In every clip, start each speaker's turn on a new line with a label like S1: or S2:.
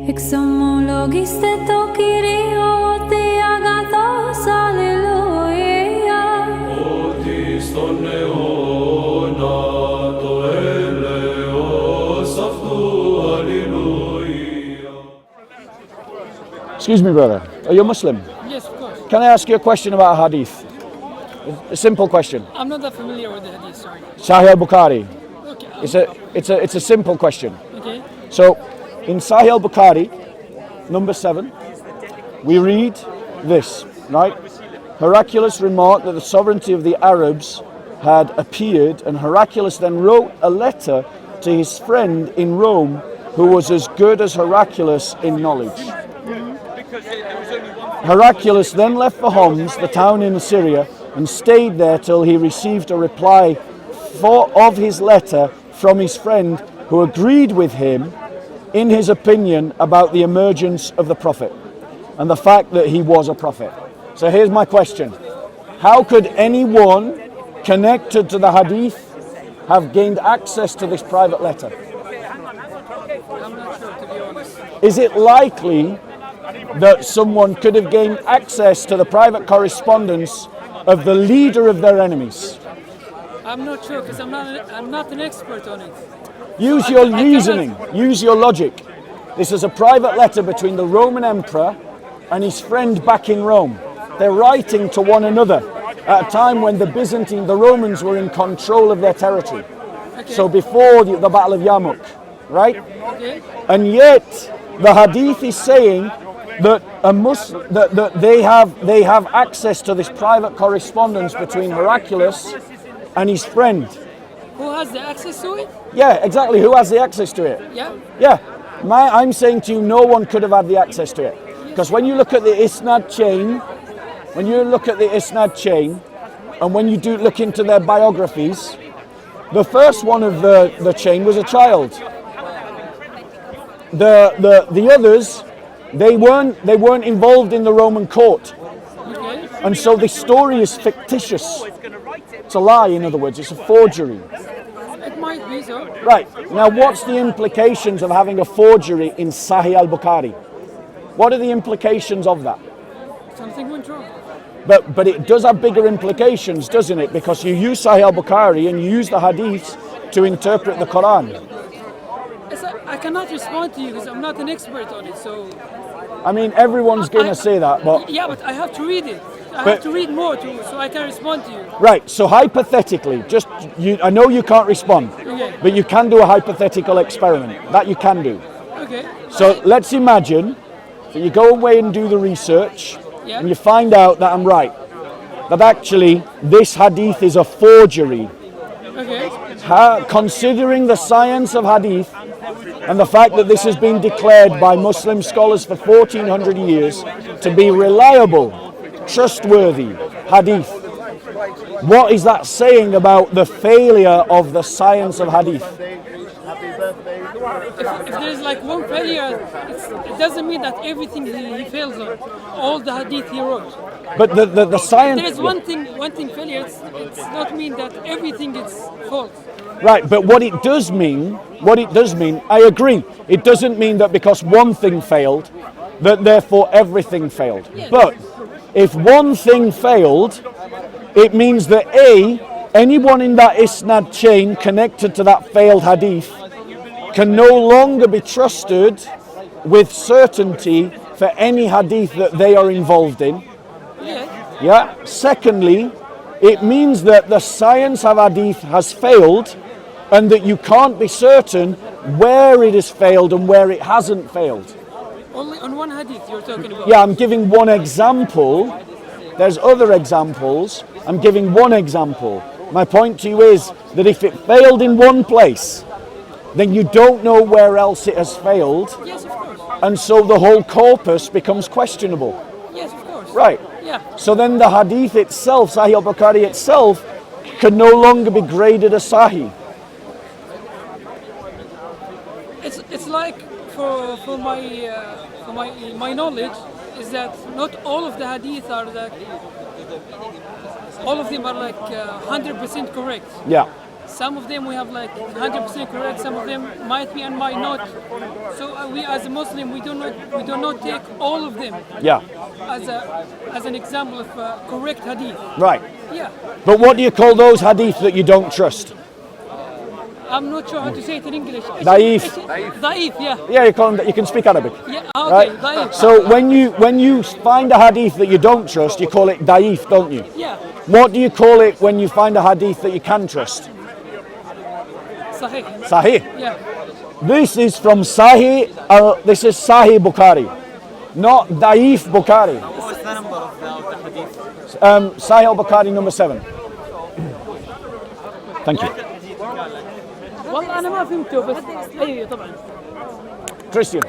S1: Ik somologiste tokiri oti agathos alleluia.
S2: Otis ton neona to eleos aftu alleluia.
S3: Excuse me, brother. Are you a Muslim?
S4: Yes, of course.
S3: Can I ask you a question about a hadith? A simple question.
S4: I'm not that familiar with the hadith, sorry.
S3: Sahih al-Bukhari.
S4: Okay.
S3: It's a simple question.
S4: Okay.
S3: So, in Sahih al-Bukhari, number 7, we read this, right? Heraclius remarked that the sovereignty of the Arabs had appeared, and Heraclius then wrote a letter to his friend in Rome who was as good as Heraclius in knowledge. Heraclius then left for Homs, the town in Syria, and stayed there till he received a reply of his letter from his friend who agreed with him in his opinion about the emergence of the prophet and the fact that he was a prophet. So here's my question. How could anyone connected to the hadith have gained access to this private letter?
S4: I'm not sure, to be honest.
S3: Is it likely that someone could have gained access to the private correspondence of the leader of their enemies?
S4: I'm not sure because I'm not an expert on it.
S3: Use your reasoning, use your logic. This is a private letter between the Roman emperor and his friend back in Rome. They're writing to one another at a time when the Romans were in control of their territory.
S4: Okay.
S3: So before the Battle of Yarmouk, right?
S4: Okay.
S3: And yet the hadith is saying that that they have access to this private correspondence between Heraclius and his friend.
S4: Who has the access to it?
S3: Yeah, exactly. Who has the access to it?
S4: Yeah.
S3: Yeah. I'm saying to you, no one could have had the access to it. Because when you look at the Isnad chain, and when you do look into their biographies, the first one of the chain was a child. The others, they weren't involved in the Roman court.
S4: Okay.
S3: And so this story is fictitious. It's a lie, in other words, it's a forgery.
S4: It might be so.
S3: Right, now what's the implications of having a forgery in Sahih al-Bukhari? What are the implications of that?
S4: Something went wrong.
S3: But it does have bigger implications, doesn't it? Because you use Sahih al-Bukhari and you use the hadiths to interpret the Quran.
S4: I cannot respond to you because I'm not an expert on it, so...
S3: I mean, everyone's going to say that, but...
S4: Yeah, but I have to read it. I have to read more too, so I can respond to you.
S3: Right, so hypothetically, I know you can't respond,
S4: Okay.
S3: but you can do a hypothetical experiment. That you can do.
S4: Okay.
S3: So let's imagine that you go away and do the research,
S4: Yeah.
S3: and you find out that I'm right. That actually, this hadith is a forgery.
S4: Okay.
S3: Considering the science of hadith, and the fact that this has been declared by Muslim scholars for 1400 years to be reliable, trustworthy hadith. What is that saying about the failure of the science of hadith?
S4: If there's like one failure, it doesn't mean that everything he fails on. All the hadith he wrote.
S3: But the science...
S4: There's one thing failure, it's not mean that everything is false.
S3: Right, but what it does mean, I agree. It doesn't mean that because one thing failed, that therefore everything failed.
S4: Yeah.
S3: But if one thing failed, it means that anyone in that Isnad chain connected to that failed hadith can no longer be trusted with certainty for any hadith that they are involved in.
S4: Yeah.
S3: Yeah. Secondly, it means that the science of hadith has failed and that you can't be certain where it has failed and where it hasn't failed.
S4: Only on one hadith you're talking about.
S3: Yeah, I'm giving one example. There's other examples. I'm giving one example. My point to you is that if it failed in one place, then you don't know where else it has failed.
S4: Yes, of course.
S3: And so the whole corpus becomes questionable.
S4: Yes, of course.
S3: Right.
S4: Yeah.
S3: So then the hadith itself, Sahih al-Bukhari itself, can no longer be graded as Sahih.
S4: It's like for my knowledge is that not all of the hadith are like all of them are like 100% correct.
S3: Yeah.
S4: some of them we have like 100% correct, some of them might be and might not. So we as a Muslim, we do not take all of them
S3: Yeah.
S4: as an example of correct hadith.
S3: Right.
S4: Yeah.
S3: But what do you call those hadith that you don't trust?
S4: I'm not sure how to say it in English.
S3: Da'if.
S4: Da'if, yeah.
S3: Yeah, you can speak Arabic.
S4: Yeah, okay,
S3: Right?
S4: da'if.
S3: So when you find a hadith that you don't trust, you call it da'if, don't you?
S4: Yeah,
S3: What do you call it when you find a hadith that you can trust?
S4: Sahih.
S3: Sahih.
S4: Yeah.
S3: This is from Sahih. This is Sahih Bukhari, not Da'if Bukhari.
S5: What's the number of the hadith?
S3: Sahih Bukhari number 7. Thank you.
S4: والله أنا ما فهمته بس أيوة طبعا.
S3: Christian.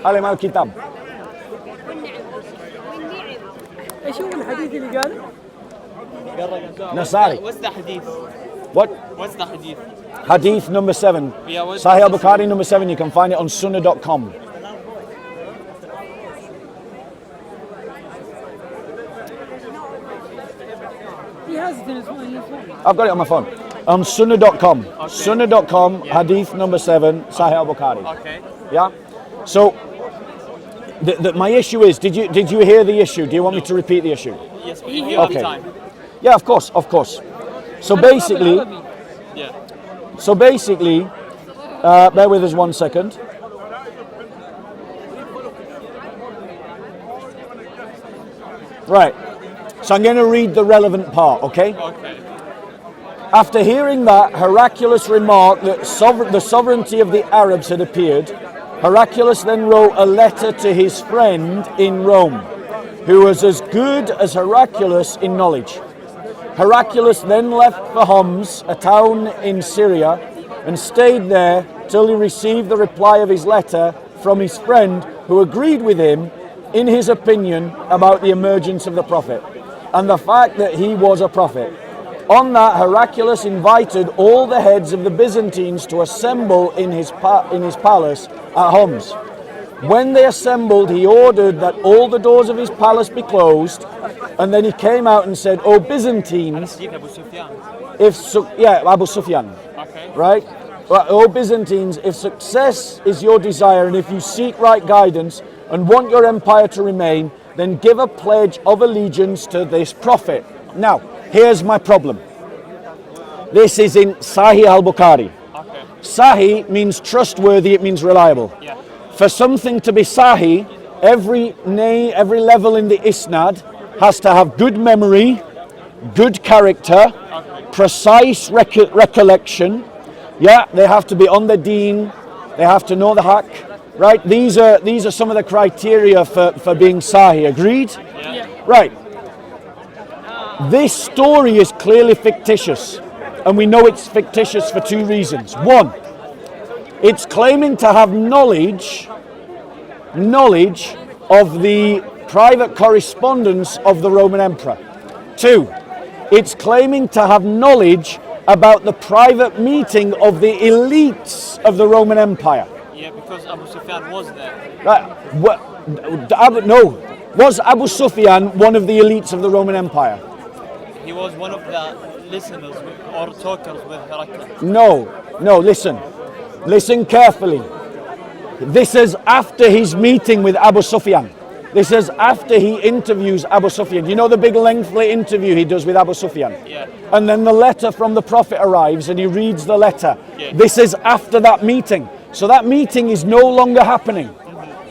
S3: علم الكتاب.
S4: إيش هو الحديث اللي قاله؟
S3: Nasari.
S5: What's the hadith?
S3: What?
S5: What's the hadith?
S3: Hadith number 7.
S5: Yeah, what's
S3: Sahih Bukhari number 7. You can find it on sunnah.com.
S4: He has it in his phone.
S3: I've got it on my phone. Sunnah.com. Sunnah.com, hadith number 7, Sahih Bukhari.
S5: Okay.
S3: Yeah? So, my issue is, did you hear the issue? Do you want me to repeat the issue?
S5: Yes, we hear all the
S3: Okay.
S5: time.
S3: Yeah, of course. So basically,
S5: Yeah.
S3: bear with us 1 second. Right. So I'm going to read the relevant part, okay?
S5: Okay.
S3: After hearing that Heraclius remarked that the sovereignty of the Arabs had appeared, Heraclius then wrote a letter to his friend in Rome, who was as good as Heraclius in knowledge. Heraclius then left for Homs, a town in Syria, and stayed there till he received the reply of his letter from his friend, who agreed with him in his opinion about the emergence of the prophet and the fact that he was a prophet. On that, Heraclius invited all the heads of the Byzantines to assemble in his palace at Homs. When they assembled, he ordered that all the doors of his palace be closed, and then he came out and said, "O Byzantines,
S5: Hadith Abu Sufyan.
S3: Abu Sufyan,
S5: Okay.
S3: right? O Byzantines, if success is your desire, and if you seek right guidance and want your empire to remain, then give a pledge of allegiance to this prophet." Now, here's my problem. This is in Sahih al-Bukhari.
S5: Okay.
S3: Sahih means trustworthy, it means reliable.
S5: Yeah.
S3: For something to be Sahih, every level in the isnad has to have good memory, good character, precise recollection. Yeah, they have to be on the deen, they have to know the haqq. Right? These are some of the criteria for being Sahih. Agreed?
S4: Yeah.
S3: Right. This story is clearly fictitious, and we know it's fictitious for 2 reasons. 1, it's claiming to have knowledge of the private correspondence of the Roman Emperor. 2, it's claiming to have knowledge about the private meeting of the elites of the Roman Empire.
S5: Yeah, because Abu Sufyan was there.
S3: Right. Was Abu Sufyan one of the elites of the Roman Empire?
S5: He was one of the listeners or talkers with Heraclius.
S3: No, listen carefully. This is after his meeting with Abu Sufyan. This is after he interviews Abu Sufyan. You know the big lengthy interview he does with Abu Sufyan?
S5: Yeah.
S3: And then the letter from the Prophet arrives and he reads the letter.
S5: Yeah.
S3: This is after that meeting. So that meeting is no longer happening.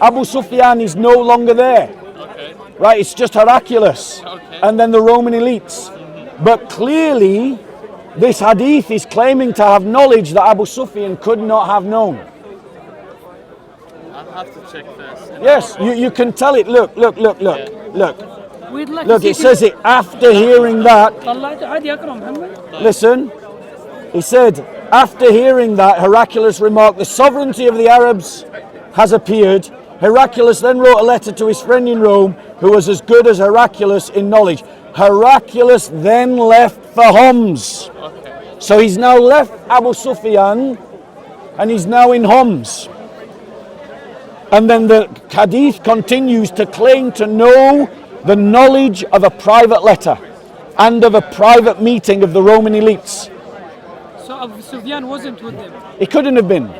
S3: Abu Sufyan is no longer there.
S5: Okay.
S3: Right, it's just Heraclius.
S5: Okay.
S3: And then the Roman elites. But clearly, this hadith is claiming to have knowledge that Abu Sufyan could not have known.
S5: I'll have to check this.
S3: Yes, you can tell it. Look.
S4: We'd like
S3: Look,
S4: to
S3: it
S4: see
S3: says it after hearing that.
S4: طلعت عادي أكرم محمد.
S3: Listen, he said, after hearing that, Heraclius remarked, the sovereignty of the Arabs has appeared. Heraclius then wrote a letter to his friend in Rome, who was as good as Heraclius in knowledge. Heraclius then left for Homs.
S5: Okay.
S3: So he's now left Abu Sufyan, and he's now in Homs. And then the hadith continues to claim to know the knowledge of a private letter and of a private meeting of the Roman elites.
S4: So Abu Sufyan wasn't with them.
S3: He couldn't have been.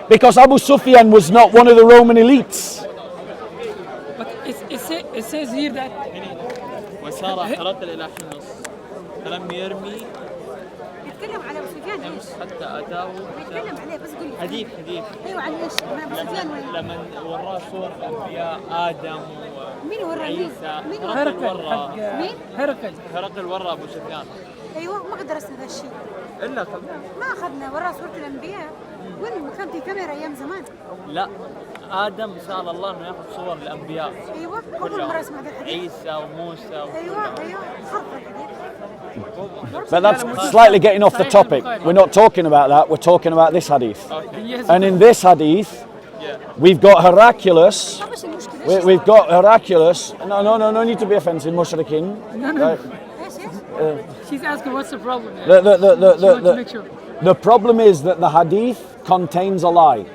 S3: Because Abu Sufyan was not one of the Roman elites.
S4: But it says here that
S5: وسار هرقل إلى حمص فلم يرمي
S6: بيتكلم على ابو سفيان ايش؟
S5: حتى أتاه
S6: بيتكلم عليه بس قول لي
S5: حديث
S6: ايوه عن ايش؟ عن ابو سفيان وين؟
S5: لما وراه صور الأنبياء آدم
S6: مين ورا مين؟
S5: وعيسى
S6: مين ورا؟
S4: هرقل حق
S6: مين؟
S5: هرقل ورا أبو سفيان
S6: ايوه ما درسنا ذا الشيء
S5: إلا قبل
S6: ما اخذنا ورا صورة الانبياء وين كان في كاميرا ايام زمان
S5: لا آدم سأل الله إنه ياخذ صور الأنبياء
S6: ايوه اول مرة اسمع ذا الحديث
S5: عيسى وموسى
S6: ايوه خط الحديث
S3: But that's slightly getting off the topic. We're not talking about that. We're talking about this hadith.
S4: Yes.
S3: And in this hadith, we've got Heraclius.
S6: طب ايش المشكلة؟
S3: We've got Heraclius. No need to be offensive, Mushrikin.
S4: No.
S6: ايش ايش؟
S4: She's asking what's the problem.
S3: The, the, the, the,
S4: She wants to
S3: the,
S4: make sure.
S3: the problem is that the hadith contains a lie.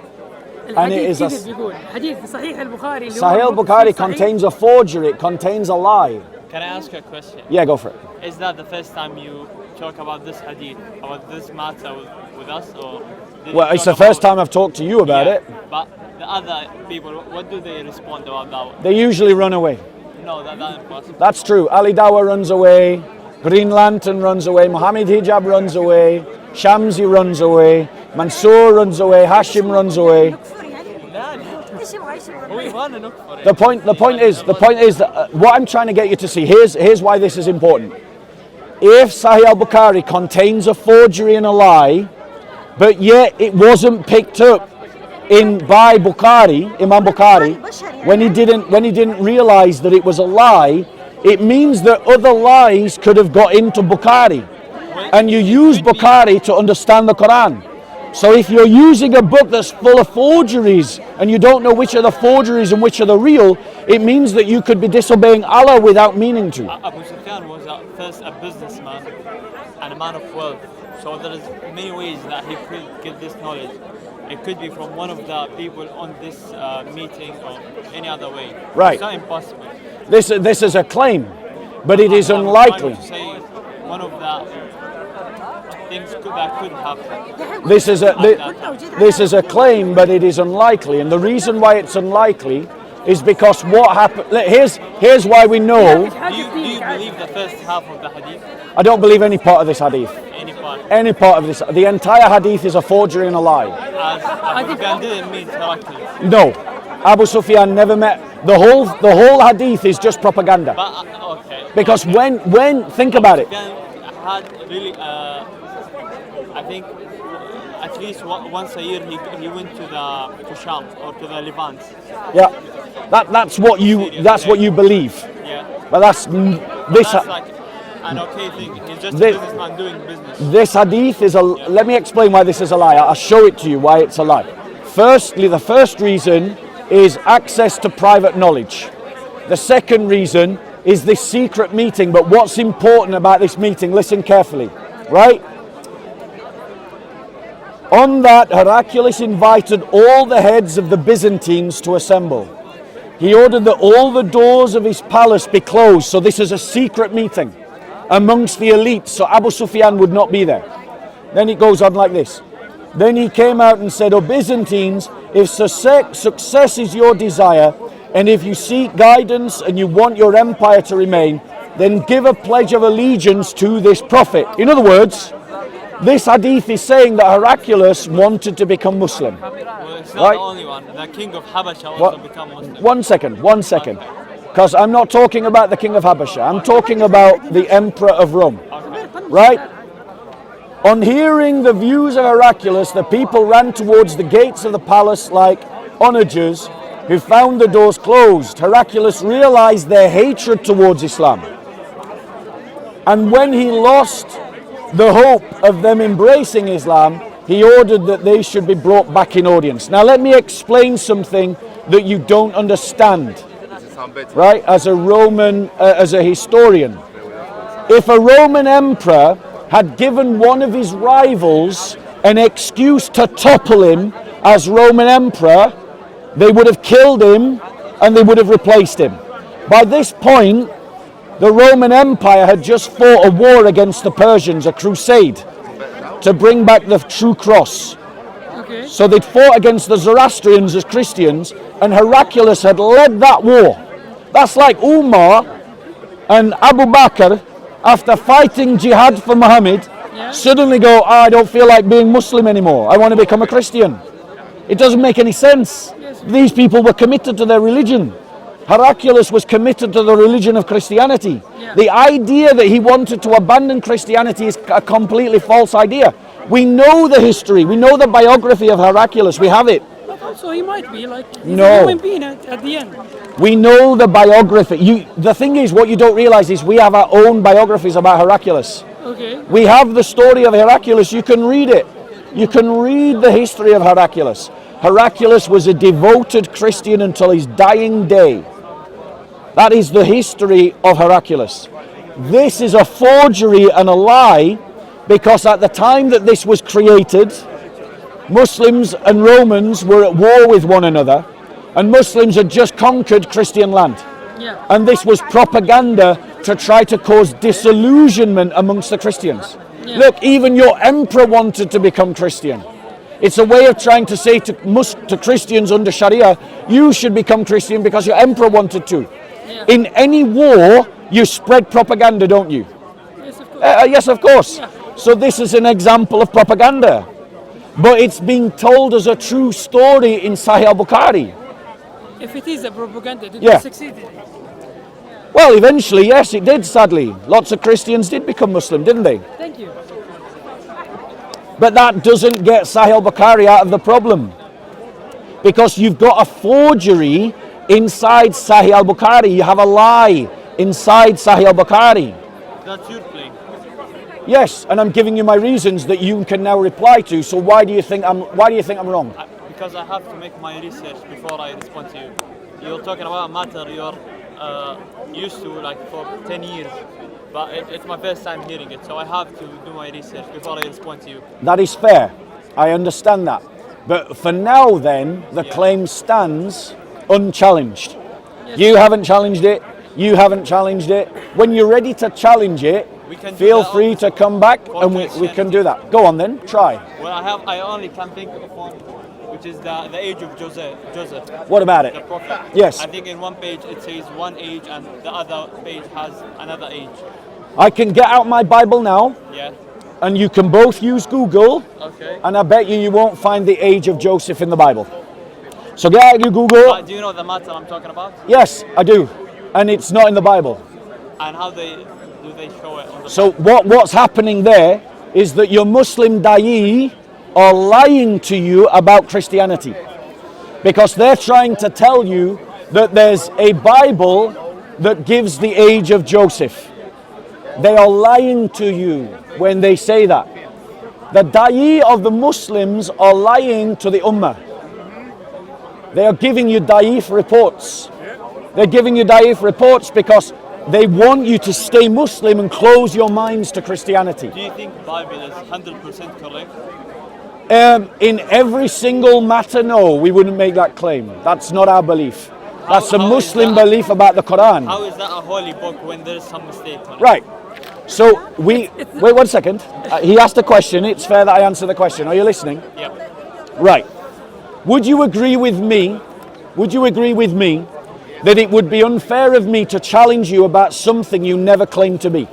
S3: And it is
S4: الحديث
S3: a
S4: كذب يقول حديث صحيح البخاري اللي هو
S3: Sahih
S4: موجود في
S3: Bukhari
S4: الصحيح.
S3: contains a forgery. It contains a lie.
S5: Can I ask you a question?
S3: Yeah, go for it.
S5: Is that the first time you talk about this hadith, about this matter with us, or? Did
S3: Well,
S5: you
S3: it's
S5: talk
S3: the first
S5: about-
S3: time I've talked to you about
S5: Yeah,
S3: it.
S5: But the other people, what do they respond about that one?
S3: They usually run away.
S5: No, that's impossible.
S3: That's true. Ali Dawa runs away. Green Lantern runs away. Muhammad Hijab runs away. Shamsi runs away. Mansoor runs away. Hashim runs away.
S6: نكفر يعني؟
S5: لا لا
S6: ايش يبغى ايش
S5: هو
S6: يبغى؟
S5: يبغانا نكفر يعني.
S3: The point is that what I'm trying to get you to see. Here's why this is important. If Sahih al-Bukhari contains a forgery and a lie, but yet it wasn't picked up by Bukhari, Imam Bukhari, when he didn't realize that it was a lie, it means that other lies could have got into Bukhari. And you use Bukhari to understand the Quran. So if you're using a book that's full of forgeries and you don't know which are the forgeries and which are the real, it means that you could be disobeying Allah without meaning to.
S5: Abu Sufyan was first a businessman and a man of wealth. So there is many ways that he could get this knowledge. It could be from one of the people on this meeting or any other way.
S3: Right.
S5: It's not impossible.
S3: This is a claim, but it is
S5: I'm
S3: unlikely.
S5: trying to say one of the things that could happen.
S3: This is a claim, but it is unlikely. And the reason why it's unlikely is because what happened. Here's why we know.
S5: Do you believe the first half of the hadith?
S3: I don't believe any part of this hadith.
S5: Any part?
S3: Any part of this. The entire hadith is a forgery and a lie.
S5: As Abu Sufyan didn't mean correctly.
S3: No, Abu Sufyan never met. The whole hadith is just propaganda.
S5: But okay.
S3: Because when think about it.
S5: Sufyan had really, I think, at least once a year he went to Sham or to the Levant.
S3: Yeah, that's what you believe.
S5: Yeah.
S3: But that's this.
S5: That's like an okay thing. He's just a
S3: This-
S5: businessman doing business.
S3: This hadith is a. Let me explain why this is a lie. I'll show it to you why it's a lie. Firstly, the first reason is access to private knowledge. The second reason is this secret meeting. But what's important about this meeting? Listen carefully, right? On that, Heraclius invited all the heads of the Byzantines to assemble. He ordered that all the doors of his palace be closed. So this is a secret meeting amongst the elites. So Abu Sufyan would not be there. Then it goes on like this. Then he came out and said, "O Byzantines, if success is your desire, and if you seek guidance and you want your empire to remain, then give a pledge of allegiance to this prophet." In other words, this hadith is saying that Heraclius wanted to become Muslim.
S5: Well, it's not
S3: Right.
S5: the only one. The king of Habasha also
S3: What?
S5: became Muslim.
S3: One second. Because I'm not talking about the king of Habasha. I'm talking about the emperor of Rome. Right? On hearing the views of Heraclius, the people ran towards the gates of the palace like onagers who found the doors closed. Heraclius realized their hatred towards Islam. And when he lost the hope of them embracing Islam, he ordered that they should be brought back in audience. Now let me explain something that you don't understand, right? As a Roman, as a historian. If a Roman emperor had given one of his rivals an excuse to topple him as Roman emperor, they would have killed him and they would have replaced him. By this point, the Roman Empire had just fought a war against the Persians, a crusade. to bring back the true cross.
S4: Okay.
S3: So they'd fought against the Zoroastrians as Christians, and Heraclius had led that war. That's like Umar and Abu Bakr, after fighting jihad for Muhammad, suddenly go, I don't feel like being Muslim anymore. I want to become a Christian. It doesn't make any sense. These people were committed to their religion. Heraclius was committed to the religion of Christianity. The idea that he wanted to abandon Christianity is a completely false idea. We know the history, we know the biography of Heraclius, we have it.
S4: But also he might be like he's
S3: No.
S4: a human being at the end.
S3: We know the biography. The thing is, what you don't realize is we have our own biographies about Heraclius.
S4: Okay.
S3: We have the story of Heraclius, you can read it. You can read the history of Heraclius. Heraclius was a devoted Christian until his dying day. That is the history of Heraclius. This is a forgery and a lie, because at the time that this was created, Muslims and Romans were at war with one another, and Muslims had just conquered Christian land.
S4: Yeah.
S3: And this was propaganda to try to cause disillusionment amongst the Christians.
S4: Yeah.
S3: Look, even your emperor wanted to become Christian. It's a way of trying to say to Christians under Sharia, you should become Christian because your emperor wanted to.
S4: Yeah.
S3: In any war, you spread propaganda, don't you?
S4: Yes, of course.
S3: Yes, of course.
S4: Yeah.
S3: So this is an example of propaganda. But it's being told as a true story in Sahih Bukhari.
S4: If it is a propaganda, did
S3: Yeah.
S4: it succeed?
S3: Well, eventually, yes, it did, sadly. Lots of Christians did become Muslim, didn't they?
S4: Thank you.
S3: But that doesn't get Sahih Bukhari out of the problem. Because you've got a forgery inside Sahih al-Bukhari. You have a lie inside Sahih al-Bukhari.
S5: That's your claim.
S3: Yes, and I'm giving you my reasons that you can now reply to. So why do you think I'm wrong?
S5: Because I have to make my research before I respond to you. You're talking about a matter you're used to like for 10 years, but it's my first time hearing it, so I have to do my research before I respond to you.
S3: That is fair. I understand that. But for now then, the claim stands unchallenged.
S4: Yes.
S3: You haven't challenged it. You haven't challenged it. When you're ready to challenge it,
S5: We can do
S3: feel
S5: that
S3: free to come back and we can do that. Go on then, try.
S5: Well, I only can think of one, which is the age of Joseph.
S3: What about it?
S5: The prophet.
S3: Yes.
S5: I think in one page it says one age and the other page has another age.
S3: I can get out my Bible now,
S5: Yeah.
S3: and you can both use Google,
S5: Okay.
S3: and I bet you won't find the age of Joseph in the Bible. So get out your Google.
S5: Do you know the matter I'm talking about?
S3: Yes, I do. And it's not in the Bible.
S5: And how do they show it on the
S3: So what's happening there is that your Muslim da'i are lying to you about Christianity, because they're trying to tell you that there's a Bible that gives the age of Joseph. They are lying to you when they say that. The da'i of the Muslims are lying to the ummah. They are giving you da'if reports. They're giving you da'if reports because they want you to stay Muslim and close your minds to Christianity.
S5: Do you think the Bible is 100% correct?
S3: In every single matter, no, we wouldn't make that claim. That's not our belief. That's a
S5: How is
S3: Muslim
S5: that-
S3: belief about the Quran.
S5: How is that a holy book when there's some mistake on it?
S3: Right. So wait 1 second. He asked a question. It's fair that I answer the question. Are you listening?
S5: Yeah.
S3: Right. Would you agree with me? Would you agree with me that it would be unfair of me to challenge you about something you never claimed to be?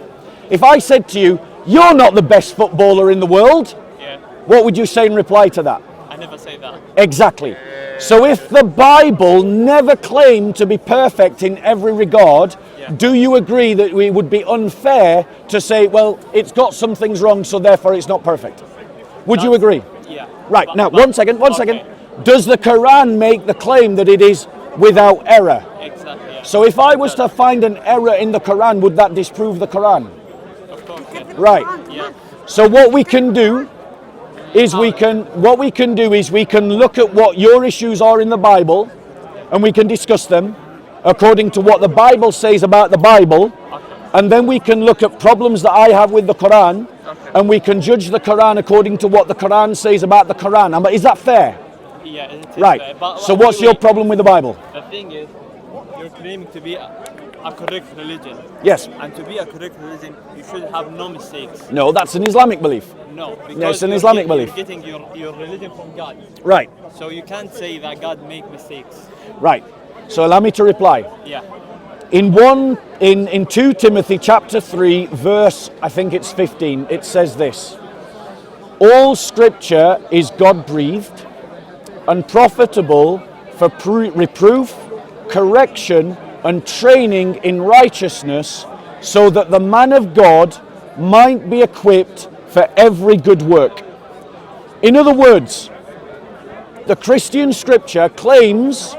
S3: If I said to you, you're not the best footballer in the world,
S5: Yeah.
S3: what would you say in reply to that?
S5: I never say that.
S3: Exactly. So if the Bible never claimed to be perfect in every regard, do you agree that it would be unfair to say, well, it's got some things wrong, so therefore it's not perfect? Would you agree?
S5: Yeah.
S3: Right,
S5: But-
S3: now,
S5: but-
S3: one second.
S5: okay.
S3: Does the Quran make the claim that it is without error?
S5: Exactly. Yeah.
S3: So if I was to find an error in the Quran, would that disprove the Quran?
S5: Of course. Yeah.
S3: Right.
S5: Yeah.
S3: So what we can do is we can look at what your issues are in the Bible, and we can discuss them according to what the Bible says about the Bible, and then we can look at problems that I have with the Quran, and we can judge the Quran according to what the Quran says about the Quran. Is that fair?
S5: Yeah. It is
S3: Right.
S5: fair. But
S3: So what's your problem with the Bible?
S5: The thing is, you're claiming to be a correct religion.
S3: Yes.
S5: And to be a correct religion, you should have no mistakes.
S3: No, that's an Islamic belief.
S5: No, because
S3: Yeah, it's an
S5: you're
S3: Islamic
S5: you're
S3: belief.
S5: getting your religion from God.
S3: Right,
S5: So you can't say that God make mistakes.
S3: right. So allow me to reply.
S5: Yeah.
S3: In 2 Timothy chapter 3, verse, I think it's 15, it says this: all scripture is God-breathed and profitable for reproof, correction, and training in righteousness, so that the man of God might be equipped for every good work. In other words, the Christian scripture claims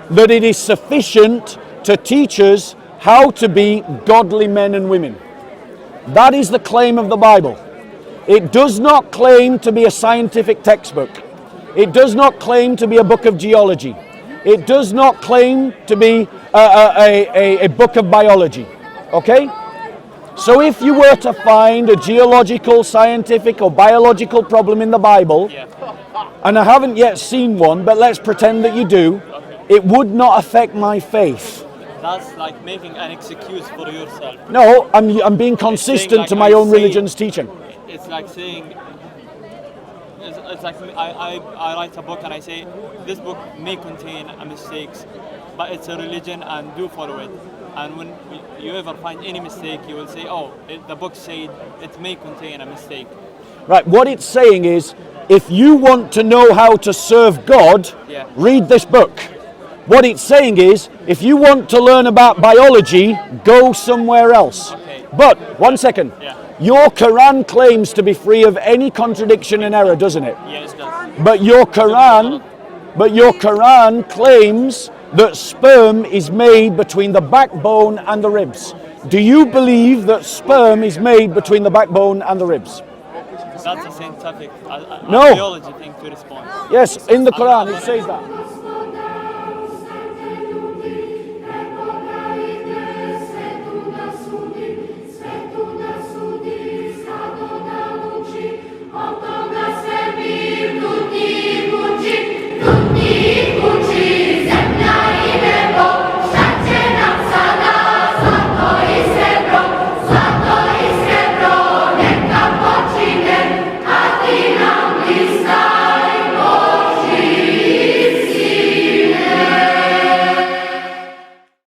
S3: that it is sufficient to teach us how to be godly men and women. That is the claim of the Bible. It does not claim to be a scientific textbook. It does not claim to be a book of geology. It does not claim to be a book of biology. Okay? So if you were to find a geological, scientific, or biological problem in the Bible, and I haven't yet seen one, but let's pretend that you do, it would not affect my faith.
S5: That's like making an excuse for yourself.
S3: No, I'm being consistent to my own religion's teaching.
S5: It's like saying, it's like I write a book and I say, this book may contain mistakes, but it's a religion and do follow it. And when you ever find any mistake, you will say, oh, the book said it may contain a mistake.
S3: Right, what it's saying is, if you want to know how to serve God, read this book. What it's saying is, if you want to learn about biology, go somewhere else.
S5: Okay.
S3: But, one second, your Quran claims to be free of any contradiction and error, doesn't it?
S5: Yes, it does.
S3: But your Quran claims that sperm is made between the backbone and the ribs. Do you believe that sperm is made between the backbone and the ribs?
S5: That's a scientific,
S3: No.
S5: biology thing to respond.
S3: Yes, in the Quran it says that.